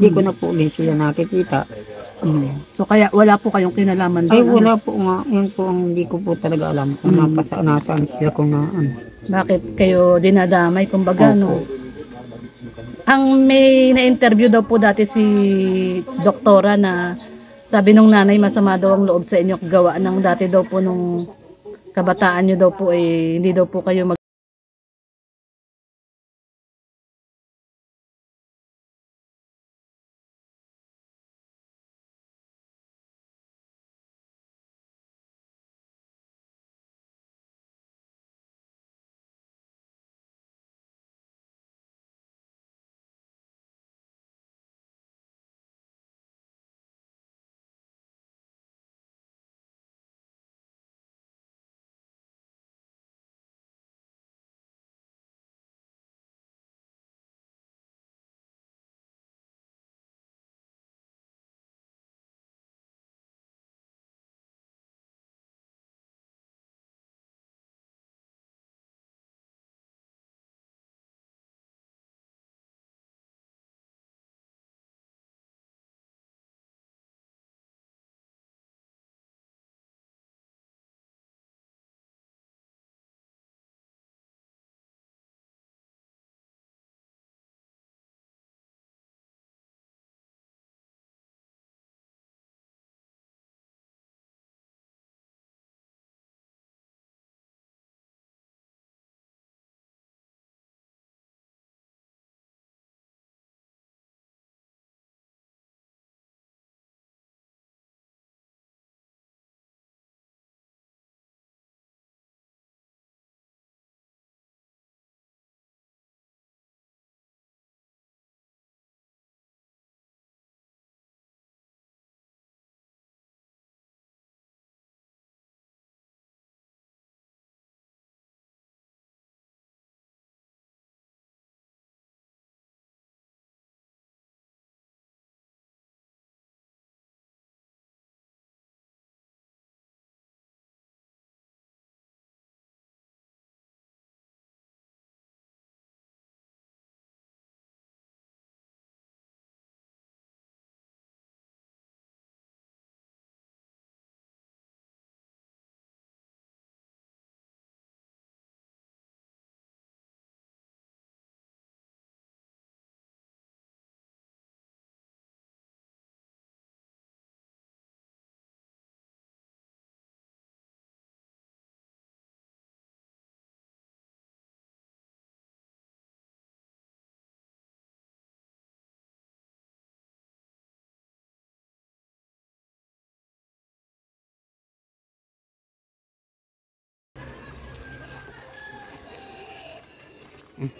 Di ko na po ulit sila nakikita. So kaya wala po kayong kinalaman Ay, doon. Ano? wala po nga. Yun po ang hindi ko po talaga alam kung nasaan sila kung na ano. Bakit kayo dinadamay kumbaga, Opo. no? Ang may na-interview daw po dati si doktora na sabi nung nanay masama daw ang loob sa inyo gawa ng dati daw po nung kabataan nyo daw po hindi daw po kayo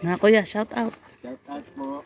na kuya, shout out. Shout out po.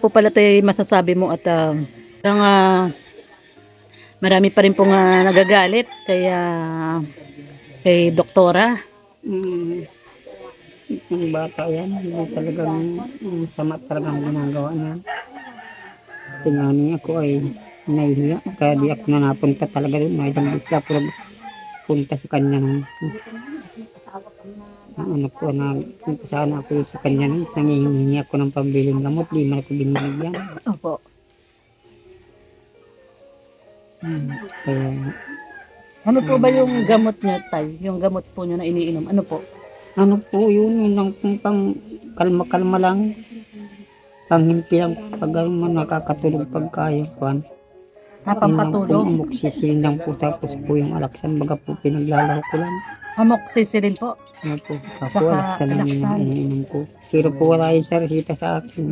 po pala tayo masasabi mo at parang marami pa rin pong nagagalit kay doktora. Yung bata yan, hindi talagang sama talagang ginagawa niya. Tingnan ako ay nahihiya, kaya di ako na napunta talaga doon. May isang bisla pero punta sa kanya nung anak ko na punta sana ako sa kanya nung nangihingi ako ng pambiling gamot, di man ako binibigyan. Opo. Kaya Ano po ba yung gamot niyo, tay? Yung gamot po niyo na iniinom, ano po? ano po yun lang pang kalma-kalma lang. Panghimpi lang pag nakakatulog pagkaya kuhan. Pampatulog? Amoxicillin lang po tapos po yung alaksan baga po pinaglalaro ko lang. Amoxicillin po? Ano po sa kapo, Tsaka alaksan lang alaksan. yung iniinom ko. Pero po wala yung sa resita sa akin.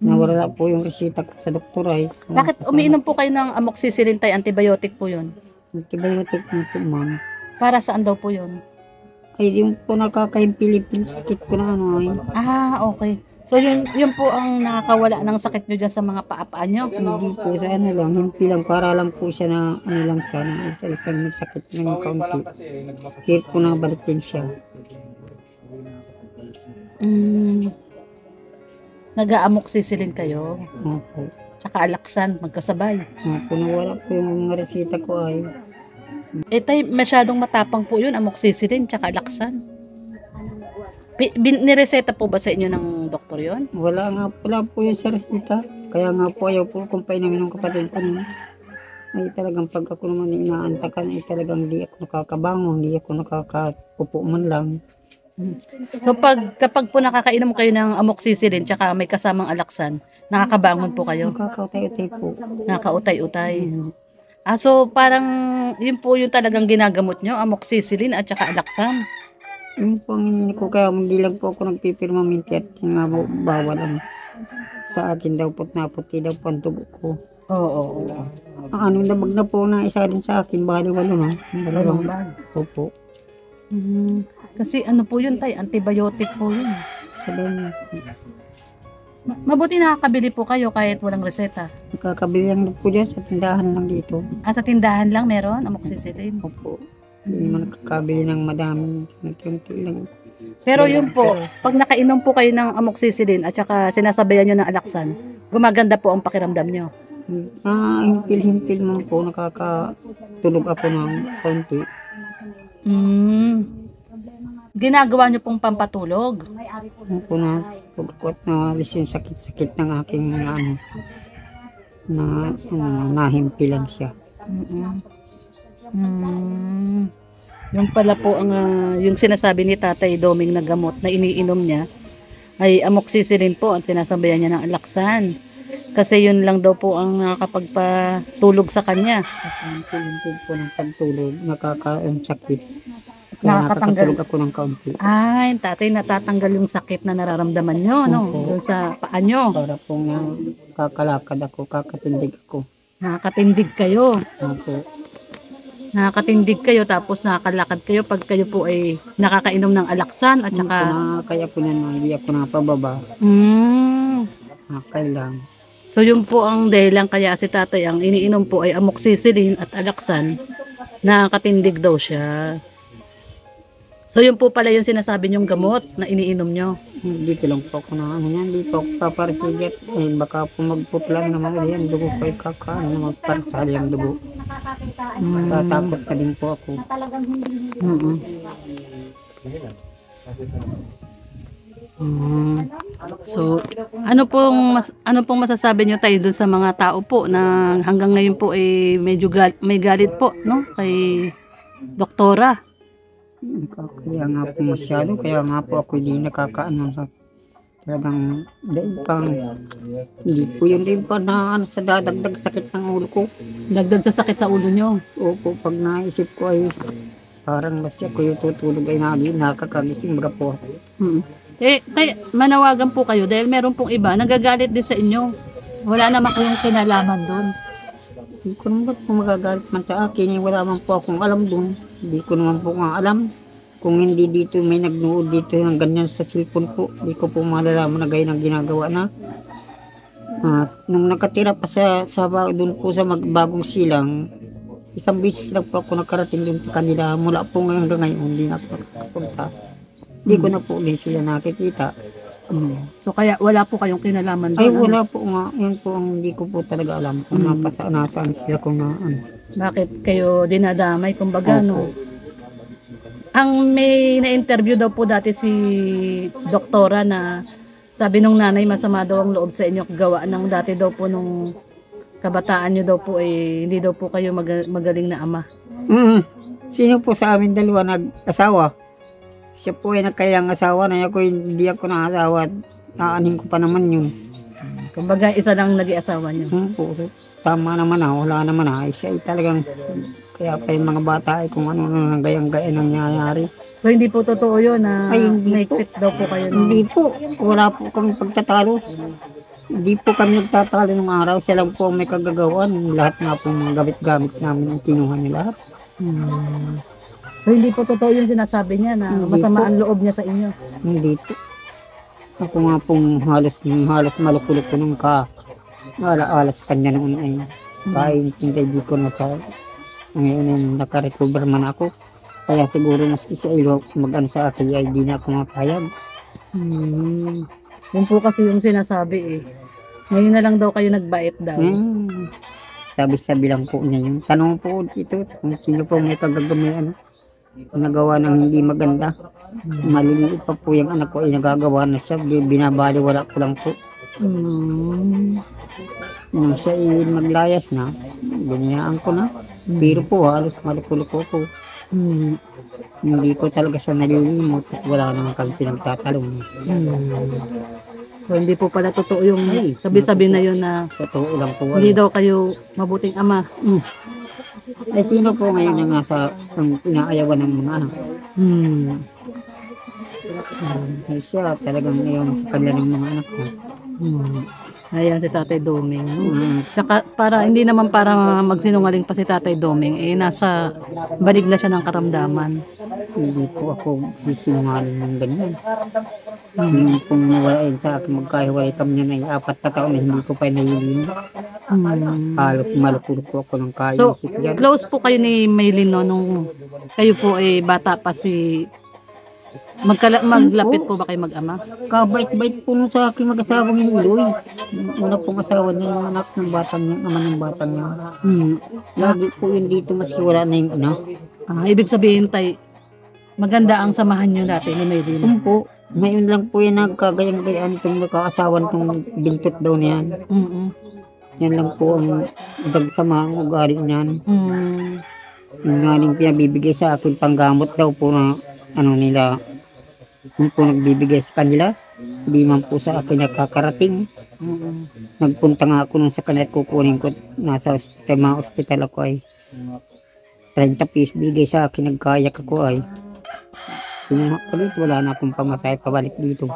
Nawala po yung resita ko sa doktor ay. Bakit umiinom po kayo ng amoxicillin, tay? Antibiotic po yun. Antibiotic na po ma'am. Para saan daw po yun? Ay yung po nakakahimpilipil sakit ko na ano ay. Okay. So yun po ang nakakawala ng sakit nyo dyan sa mga paapaan nyo? Hindi po sa ano lang, himpi lang para lang po siya na ano lang sana, isa-isang sakit ng kaunti. Kaya po nabalik din siya. Nag-aamoxicillin kayo? Opo. Tsaka alaksan, magkasabay. Opo, nawala po yung mga resita ko ay. Tay, masyadong matapang po yun, amoxicillin, tsaka alaksan. Nireseta po ba sa inyo ng doktor yon? Wala po yung sa resita. Kaya nga po ayaw po kung painumin ng kapatid ko nun. Ay talagang pag ako naman inaantakan ay talagang di ako nakakabangon, di ako nakakapupo man lang. So kapag po nakakainom kayo ng amoxicillin tsaka may kasamang alaksan, nakakabangon po kayo? Nakakautay-utay po. Nakakautay-utay. So parang yun po yung talagang ginagamot nyo, amoxicillin at tsaka alaksan. Yun po ang hindi ko kaya hindi lang po ako nagpipirma minti at nga bawal ang sa akin daw po na puti daw po ang tubo ko. Oo. Ano nabag na po na isa rin sa akin, bali walo na. Dalawang bag. Opo. Kasi ano po yun, tay? Antibiotic po yun. Sabihin, Mabuti nakakabili po kayo kahit walang reseta. nakakabili lang po dyan sa tindahan lang dito. Sa tindahan lang meron, amoxicillin. Opo. Hindi man nakakabili ng madami. Nagkunti lang. Pero yun po, pag nakainom po kayo ng amoxicillin at saka sinasabayan nyo ng alaksan, gumaganda po ang pakiramdam nyo. Himpil-himpil man po, nakakatulog ako ng konti. Ginagawa nyo pong pampatulog? Ano po na, pagkakot na alis yung sakit-sakit ng aking mga nahimpilan siya. Yung pala po ang yung sinasabi ni Tatay Doming na gamot na iniinom niya ay amoxicillin po at sinasabayan niya ng alaksan. Kasi yun lang daw po ang nakakapagpatulog sa kanya. Himpil po ng pagtulog, nakakasakit. Nakakatanggal. Nakakatulog ako ng kaunti. Tatay, natatanggal yung sakit na nararamdaman nyo, no? Doon sa paa nyo. Para po nga kakalakad ako, kakatindig ako. Nakakatindig kayo. Opo. Nakakatindig kayo tapos nakakalakad kayo pag kayo po ay nakakainom ng alaksan at saka Kaya po niyan, hindi ako napababa. Kailang. So yun po ang dahilan kaya si tatay ang iniinom po ay amoxicillin at alaksan. Nakakatindig daw siya. So yun po pala yung sinasabi niyong gamot na iniinom nyo. Dito lang po ako na ano yan, di po ako paparasigat. Baka po magpuplan naman yan, dugo ko ay kakaan na magparsal yung dugo. Tatakot na din po ako. So ano pong masasabi niyo tayo dun sa mga tao po na hanggang ngayon po ay medyo may galit po, no, kay doktora. Kaya nga po masyado, kaya nga po ako hindi nakakaano sa talagang dahil pang hindi po yun din pa na ano, sa dadagdag sakit ng ulo ko. Dagdag sa sakit sa ulo nyo. Opo, pag naisip ko ay parang basta ako yung tutulog ay nakakagising mga po. Kaya manawagan po kayo dahil meron pong iba nagagalit din sa inyo. Wala naman kayong kinalaman doon. Hindi ko naman po magagalit man sa akin, wala man po akong alam doon. Hindi ko naman po nga alam. Kung hindi dito may nagnuod dito ng ganyan sa cellphone po, hindi ko po malalaman na ganyan ang ginagawa na. Nung nakatira pa doon po sa Bagong Silang, isang beses lang po ako nakarating doon sa kanila. Mula po ngayon hanggang ngayon, hindi na po nakapunta. Hindi ko na po ulit sila nakikita. So kaya wala po kayong kinalaman Ay, doon? wala po nga. Yun po ang hindi ko po talaga alam kung nasaan sila kung na ano. Bakit kayo dinadamay kumbaga, Opo. no? Ang may na-interview daw po dati si doktora na sabi nung nanay masama daw ang loob sa inyo gawa ng dati daw po nung kabataan nyo daw po hindi daw po kayo magaling na ama. Sino po sa amin dalawa nag-asawa? Siya po ay nagkailang asawa na ako hindi ako nakasawa. Aanin ko pa naman yun. Kumbaga isa lang nag-iasawa nyo. Po, tama naman wala naman siya ay talagang kaya pa yung mga bata ay kung ano nang gayang-gaya nangyayari. So hindi po totoo yun na Ay, hindi po. naikpit daw po kayo. Hindi po, wala po kami pagtatalo. Hindi po kami nagtatalo ng araw. Siya lang po ang may kagagawan. Lahat nga po mga gamit-gamit namin ang kinuha niya lahat. So hindi po totoo yung sinasabi niya na Hindi masama po. ang loob niya sa inyo. Hindi po. Ako nga pong halos malukulok ko nung alaala sa kanya noon ay kaintindi ko na sa ngayon ay nakarecover man ako. Kaya siguro maski si Ilo mag-ano sa akin ay di na ako mapayag. Yun po kasi yung sinasabi Ngayon na lang daw kayo nagbait daw. Sabi-sabi lang po niya yun. Tanong po ito kung sino po may kagagamay nagawa ng hindi maganda. Maliliit pa po yung anak ko ay nagagawa na siya. Binabaliwala ko lang po. Nung siya ay maglayas na, binayaan ko na. Pero po halos malukulok ko. Hindi ko talaga siya nalilimot at wala naman kami pinagtatalong. So hindi po pala totoo yung sabi-sabi na yun na Totoo lang po. hindi daw kayo mabuting ama. Ay sino po ngayon na nasa ang inaayawan ng mga anak? Ay siya talagang ngayon sa kanila ng mga anak ko. Ayan si Tatay Doming. Tsaka hindi naman para magsinungaling pa si Tatay Doming, nasa banig na siya ng karamdaman. Hindi po ako sinungaling ng ganyan. Yung pong nawalain sa akin magkahiwalay kami niya na 4 na taon na hindi ko pa nahihilin. Halos malukulok po ako ng So, kaisip yan. close po kayo ni Maylin no, nung kayo po bata pa si... Maglapit po ba kayo mag-ama? Kabait-bait po nung sa akin mag-asawang yung Iloy. Una pong asawa niya yung anak ng batang niya, naman ng batang niya. Lagi po yun dito maski wala na yung ina. Ibig sabihin tay, maganda ang samahan nyo dati ni Maylin. Po, ngayon lang po yan nagkagayang-gayaan itong magkakasawan itong bintot daw niyan. Yan lang po ang dagsama ang ugali niyan. Yung nga rin pinabibigay sa akin panggamot daw po na nila. Kung po nagbibigay sa kanila, hindi man po sa akin nakakarating. Nagpunta nga ako nung sa kanila at kukunin ko nasa mga ospital ako ay 30 piece bigay sa akin, nagkayak ako ay kung ulit wala na akong pamasahe pabalik dito.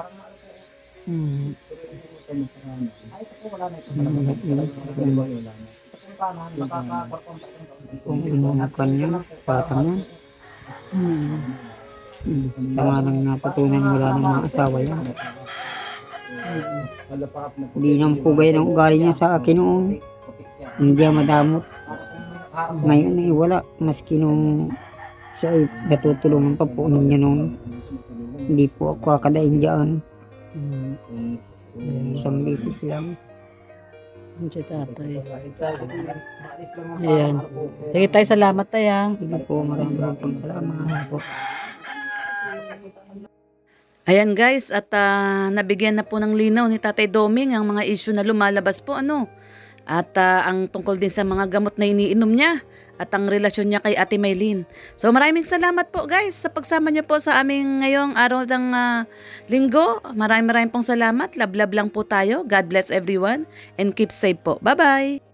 Kung inunakan niya, patang niya. Sama nang natutunan wala ng mga asawa yan. Hindi nang po gaya ng ugali niya sa akin noon. Hindi ang madamot. Ngayon ay wala. Maski nung siya ay natutulungan pa po niya noon. Hindi po ako akadain dyan. Isang beses lang. Si tatay. Ayan. Sige tayo, salamat tayo. Sige po, maraming pong salamat po. Ayan guys, at nabigyan na po ng linaw ni Tatay Doming ang mga issue na lumalabas po At ang tungkol din sa mga gamot na iniinom niya at ang relasyon niya kay Ate Maylin. So maraming salamat po guys sa pagsama niyo po sa aming ngayong araw ng linggo. Maraming pong salamat. Love lang po tayo. God bless everyone and keep safe po. Bye-bye!